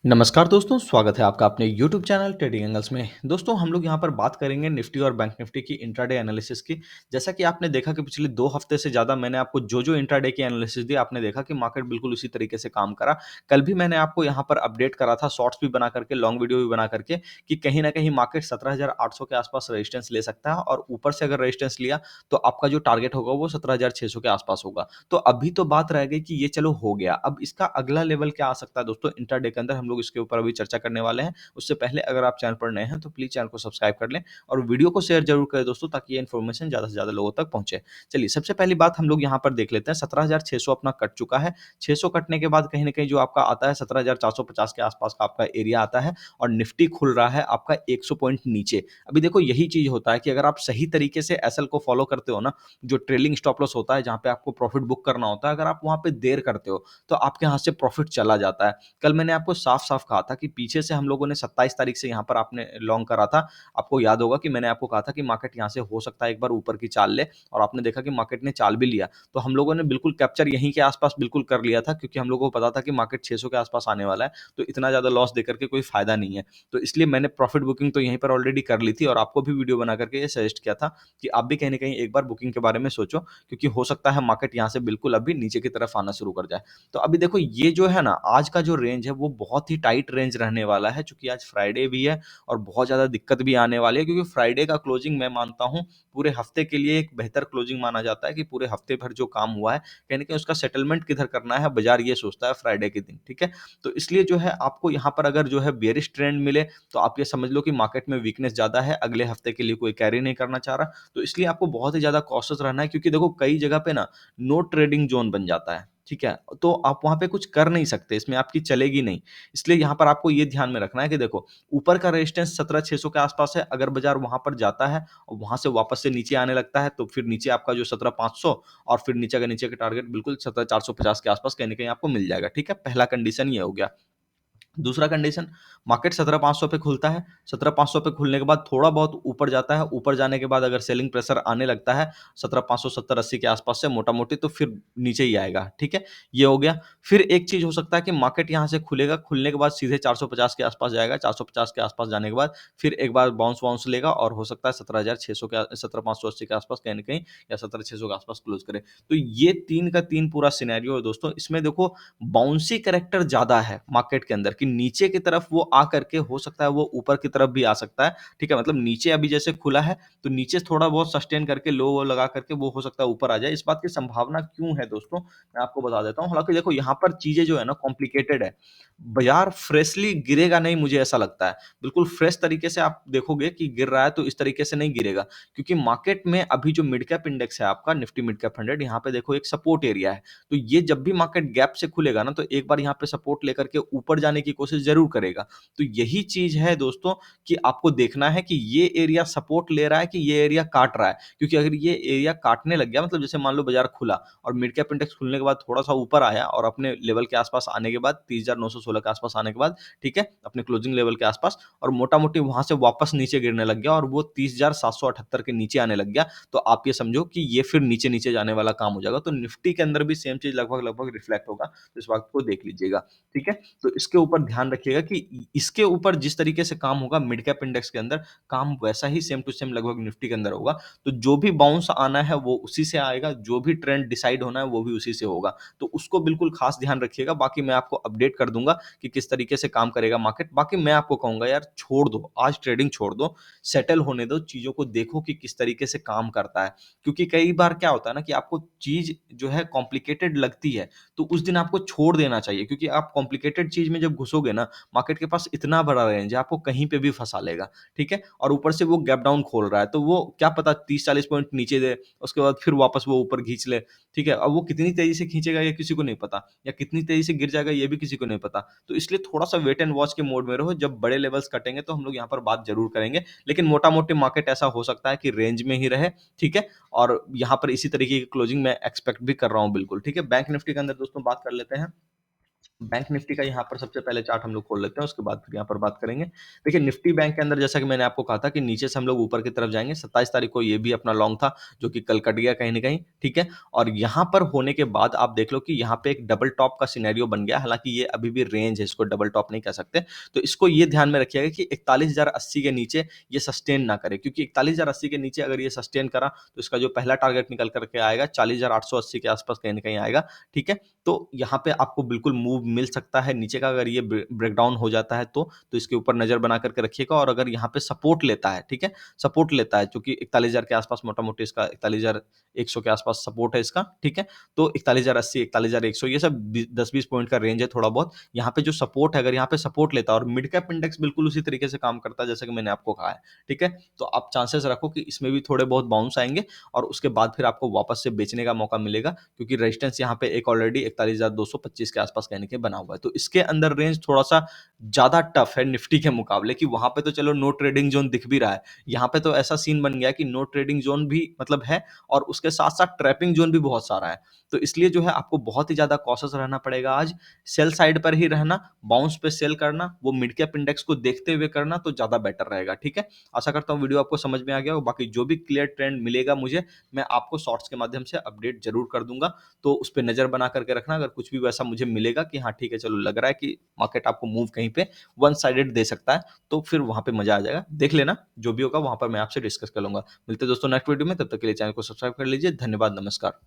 नमस्कार दोस्तों, स्वागत है आपका अपने यूट्यूब चैनल ट्रेडिंग एंगल्स में। दोस्तों हम लोग यहाँ पर बात करेंगे निफ्टी और बैंक निफ्टी की इंट्राडे एनालिसिस की। जैसा कि आपने देखा कि पिछले 2 हफ्ते से ज़्यादा मैंने आपको जो-जो इंट्राडे की एनालिसिस दी, आपने देखा कि मार्केट बिल्कुल उसी तरीके से काम करा। कल भी मैंने आपको यहाँ पर अपडेट करा था, शॉर्ट्स भी बना करके, लॉन्ग वीडियो भी बना करके कि कहीं न कहीं मार्केट 17,800 के आसपास रेजिस्टेंस ले सकता है और ऊपर से अगर रेजिस्टेंस लिया, तो आपका जो टारगेट होगा वो 17,600 के आसपास होगा। तो अभी तो बात रह गई कि ये चलो हो गया, अब इसका अगला लेवल क्या आ सकता है दोस्तों इंट्राडे के अंदर, हम लोग इसके ऊपर अभी चर्चा करने वाले हैं। उससे पहले अगर आप चैनल पर नए हैं तो प्लीज़ चैनल को सब्सक्राइब कर लें और वीडियो को शेयर ज़रूर करें दोस्तों, ताकि ये इन्फॉर्मेशन ज़्यादा से ज़्यादा लोगों तक पहुँचे। चलिए सबसे पहली बात हम लोग यहाँ पर देख लेते हैं, 17,600 अपना कट चुका है। 600 कटने के बाद कहीं न कहीं जो आपका आता है 17,450 के आसपास का आपका एरिया आता है और निफ्टी खुल रहा है आपका 100 पॉइंट नीचे। अभी देखो यही चीज़ होता है कि अगर आप सही तरीके से एसएल को फॉलो करते हो ना, जो ट्रेलिंग स्टॉप लॉस होता है जहाँ पे आपको प्रॉफिट बुक करना होता है, अगर आप वहाँ पे देर करते हो, तो आपके हाथ से प्रॉफिट चला जाता है। कल मैंने आपको साफ-साफ कहा था कि पीछे से हम लोगों ने 27 तारीख से यहाँ पर आपने लॉन्ग करा था। आपको याद होगा कि मैंने आपको कहा था कि मार्केट यहाँ से हो सकता है एक बार ऊपर की चाल ले, और आपने देखा कि मार्केट ने चाल भी लिया। तो हम लोगों ने बिल्कुल कैप्चर यहीं के आस-पास बिल्कुल कर लिया था, क्योंकि हम लोगों को पता था कि मार्केट 600 के आस-पास आने वाला है, तो इतना ज़्यादा लॉस देकर के कोई फ़ायदा नहीं है। तो इसलिए मैंने प्रॉफिट बुकिंग तो यहीं पर ऑलरेडी कर ली थी और आपको भी वीडियो बना करके ये सजेस्ट किया था कि आप भी कहीं न कहीं एक बार बुकिंग के बारे में सोचो, क्योंकि हो सकता है मार्केट यहाँ से बिल्कुल अभी नीचे की तरफ आना शुरू कर जाए। तो अभी देखो ये जो है ना, आज का जो रेंज है वो बहुत ही टाइट रेंज रहने वाला है, चूँकि आज फ्राइडे भी है और बहुत ज़्यादा दिक्कत भी आने वाली है, क्योंकि फ्राइडे का क्लोजिंग मैं मानता हूँ पूरे हफ्ते के लिए एक बेहतर क्लोजिंग माना जाता है कि पूरे हफ्ते भर जो काम हुआ है, कहीं न कहीं उसका सेटलमेंट किधर करना है, बाज़ार ये सोचता है फ्राइडे के दिन, ठीक है? तो इसलिए जो है आपको यहाँ पर अगर जो है बेयरिश ट्रेंड मिले, तो आप ये समझ लो कि मार्केट में वीकनेस ज़्यादा है, अगले हफ्ते के लिए कोई कैरी नहीं करना चाह रहा, तो इसलिए आपको बहुत ही ज़्यादा कॉशियस रहना है, क्योंकि देखो कई जगह पे ना नो ट्रेडिंग ज़ोन बन जाता है, ठीक है? तो आप वहाँ पे कुछ कर नहीं सकते, इसमें आपकी चलेगी नहीं। इसलिए यहाँ पर आपको ये ध्यान में रखना है कि देखो, ऊपर का रेजिस्टेंस 17,600 के आसपास है, अगर बाज़ार वहाँ पर जाता है और वहाँ से वापस से नीचे आने लगता है, तो फिर नीचे आपका जो 17,500 और फिर नीचे का टारगेट बिल्कुल 17,450 के आसपास कहीं न कहीं आपको मिल जाएगा, ठीक है? पहला कंडीशन ये हो गया। दूसरा कंडीशन, मार्केट 17,500 पे खुलता है, 17,500 पे खुलने के बाद थोड़ा बहुत ऊपर जाता है, ऊपर जाने के बाद अगर सेलिंग प्रेशर आने लगता है 17,500 70-80 के आसपास से मोटा-मोटी, तो फिर नीचे ही आएगा, ठीक है? ये हो गया। फिर एक चीज़ हो सकता है कि मार्केट यहाँ से खुलेगा, खुलने के बाद सीधे 450 के आसपास जाएगा, 450 के आसपास जाने के बाद फिर एक बार बाउंस-वाउंस लेगा और हो सकता है 17,600 के 17,580 के आसपास कहीं न कहीं या 17,600 के आसपास क्लोज़ करे। तो ये 3 का 3 पूरा सिनेरियो है दोस्तों, इसमें देखो बाउंसी कैरेक्टर ज़्यादा है मार्केट के अंदर कि नीचे की तरफ वो आ करके हो सकता है वो ऊपर की तरफ भी आ सकता है, ठीक है? मतलब नीचे अभी जैसे खुला है, तो नीचे थोड़ा बहुत सस्टेन करके लो वो लगा करके वो हो सकता है ऊपर आ जाए। इस बात की संभावना क्यों है दोस्तों, मैं आपको बता देता हूँ। हालाँकि देखो यहाँ पर चीज़ें जो है ना कॉम्प्लिकेटेड है। बाज़ार फ्रेशली गिरेगा नहीं, मुझे ऐसा लगता है। बिल्कुल फ्रेश तरीके से आप देखोगे कि गिर रहा है तो इस तरीके से नहीं गिरेगा, क्योंकि मार्केट में अभी जो मिड कैप इंडेक्स है आपका निफ्टी मिड कैप 100, यहाँ पे देखो एक सपोर्ट एरिया है। तो ये जब भी मार्केट गैप से खुलेगा ना, तो एक बार यहाँ पे सपोर्ट लेकर के ऊपर जाने की कोशिश ज़रूर करेगा। तो यही चीज़ है दोस्तों कि आपको देखना है कि ये एरिया सपोर्ट ले रहा है कि ये एरिया काट रहा है। क्योंकि अगर ये एरिया काटने लग गया, मतलब जैसे मान लो बाज़ार खुला और मिड कैप इंडेक्स खुलने के बाद थोड़ा-सा ऊपर आया और अपने लेवल के आस-पास आने के बाद 30,916 के आस-पास आने के बाद, ठीक है? अपने क्लोजिंग लेवल के आस-पास, और मोटा-मोटी वहाँ से वापस नीचे गिरने लग गया और वो 30,778 के नीचे आने लग गया। तो आप ये समझो कि ये फिर नीचे-नीचे जाने वाला काम हो जाएगा। तो निफ्टी के अंदर भी सेम चीज़ लगभग-लगभग रिफ्लेक्ट होगा। तो इस बात को देख लीजिएगा, ठीक है? तो इसके ऊपर ध्यान रखिएगा कि इसके ऊपर जिस तरीके से काम होगा मिड कैप इंडेक्स के अंदर, काम वैसा ही सेम टू सेम लगभग निफ्टी के अंदर होगा। तो जो भी बाउंस आना है वो उसी से आएगा, जो भी ट्रेंड डिसाइड होना है वो भी उसी से होगा। तो उसको बिल्कुल खास ध्यान रखिएगा। बाकी मैं आपको अपडेट कर दूँगा कि किस तरीके से काम करेगा मार्केट। बाकी मैं आपको कहूँगा यार छोड़ दो, आज ट्रेडिंग छोड़ दो, सेटल होने दो, चीज़ों को देखो कि किस तरीके से काम करता है। क्योंकि कई बार क्या होता है ना कि आपको चीज़ जो है कॉम्प्लिकेटेड लगती है, तो उस दिन आपको छोड़ देना चाहिए, क्योंकि आप कॉम्प्लिकेटेड चीज़ में जब घुसोगे ना, मार्केट के पास इतना बड़ा रेंज है, आपको कहीं पे भी फँसा लेगा, ठीक है? और ऊपर से वो गैप डाउन खोल रहा है, तो वो क्या पता 30-40 पॉइंट नीचे दे, उसके बाद फिर वापस वो ऊपर खींच ले, ठीक है? अब वो कितनी तेज़ी से खींचेगा ये किसी को नहीं पता, या कितनी तेज़ी से गिर जाएगा ये भी किसी को नहीं पता। तो इसलिए थोड़ा-सा वेट एंड वॉच के मोड में रहो, जब बड़े लेवल्स कटेंगे तो हम लोग यहाँ पर बात ज़रूर करेंगे। लेकिन मोटा-मोटी मार्केट ऐसा हो सकता है कि रेंज में ही रहे, ठीक है? और यहाँ पर इसी तरीके की क्लोजिंग मैं एक्सपेक्ट भी कर रहा हूँ बिल्कुल, ठीक है? बैंक निफ्टी के अंदर दोस्तों बात कर लेते हैं। बैंक निफ्टी का यहाँ पर सबसे पहले चार्ट हम लोग खोल लेते हैं, उसके बाद फिर यहाँ पर बात करेंगे। देखिए निफ्टी बैंक के अंदर जैसा कि मैंने आपको कहा था कि नीचे से हम लोग ऊपर की तरफ जाएँगे, 27 तारीख को ये भी अपना लॉन्ग था, जो कि कल कट गया कहीं न कहीं, ठीक है? और यहाँ पर होने के बाद आप देख लो कि यहाँ पे एक डबल टॉप का सिनेरियो बन गया, हालाँकि ये अभी भी रेंज है, इसको डबल टॉप नहीं कह सकते। तो इसको ये ध्यान में रखिएगा कि 41,080 के नीचे ये सस्टेन ना करे, क्योंकि 41,080 के नीचे अगर ये सस्टेन करा, तो इसका जो पहला टारगेट निकल कर के आएगा, 40,880 के आस-पास कहीं न कहीं आएगा, ठीक है? तो यहाँ पे आपको बिल्कुल मूव मिल सकता है नीचे का, अगर ये ब्रेकडाउन हो जाता है तो इसके ऊपर नज़र बना करके रखिएगा। और अगर यहाँ पे सपोर्ट लेता है, ठीक है? सपोर्ट लेता है, चूँकि 41,000 के आसपास मोटा-मोटी इसका 41,100 के आसपास सपोर्ट है इसका, ठीक है? तो 41,080, 41,100 ये सब 10-20 पॉइंट का रेंज है थोड़ा बहुत। यहाँ पे जो सपोर्ट है, अगर यहाँ पे सपोर्ट लेता है और मिड कैप इंडेक्स बिल्कुल उसी तरीके से काम करता है जैसा कि मैंने आपको कहा है, ठीक है? तो आप चांसेस रखो कि इसमें भी थोड़े बहुत बाउंस आएँगे और उसके बाद फिर आपको वापस से बेचने का मौका मिलेगा, क्योंकि रेजिस्टेंस यहाँ पे एक ऑलरेडी 41,225 के आसपास कहीं न कहीं बना हुआ है। तो इसके अंदर रेंज थोड़ा-सा ज़्यादा टफ है निफ्टी के मुकाबले, कि वहाँ पे तो चलो नो ट्रेडिंग ज़ोन दिख भी रहा है। यहाँ पे तो ऐसा सीन बन गया है कि नो ट्रेडिंग ज़ोन भी मतलब है और उसके साथ-साथ ट्रैपिंग ज़ोन भी बहुत सारा है। तो इसलिए जो है आपको बहुत ही ज़्यादा कॉशियस रहना पड़ेगा आज। सेल साइड पर ही रहना, बाउंस पे सेल करना, वो मिड कैप इंडेक्स को देखते हुए करना तो ज़्यादा बेटर रहेगा, ठीक है? आशा करता हूँ वीडियो आपको समझ में आ गया हो। बाकी जो भी क्लियर ट्रेंड मिलेगा मुझे, मैं आपको शॉर्ट्स के माध्यम से अपडेट ज़रूर कर दूँगा। तो उस पे नज़र बना करके रखना, अगर कुछ भी वैसा मुझे मिलेगा कि हाँ ठीक है, चलो लग रहा है कि मार्केट आपको मूव कहीं पे वन साइडेड दे सकता है, तो फिर वहाँ पे मज़ा आ जाएगा। देख लेना, जो भी होगा वहाँ पर मैं आपसे डिस्कस कर लूँगा। मिलते हैं दोस्तों नेक्स्ट वीडियो में, तब तक के लिए चैनल को सब्सक्राइब कर लीजिए। धन्यवाद, नमस्कार।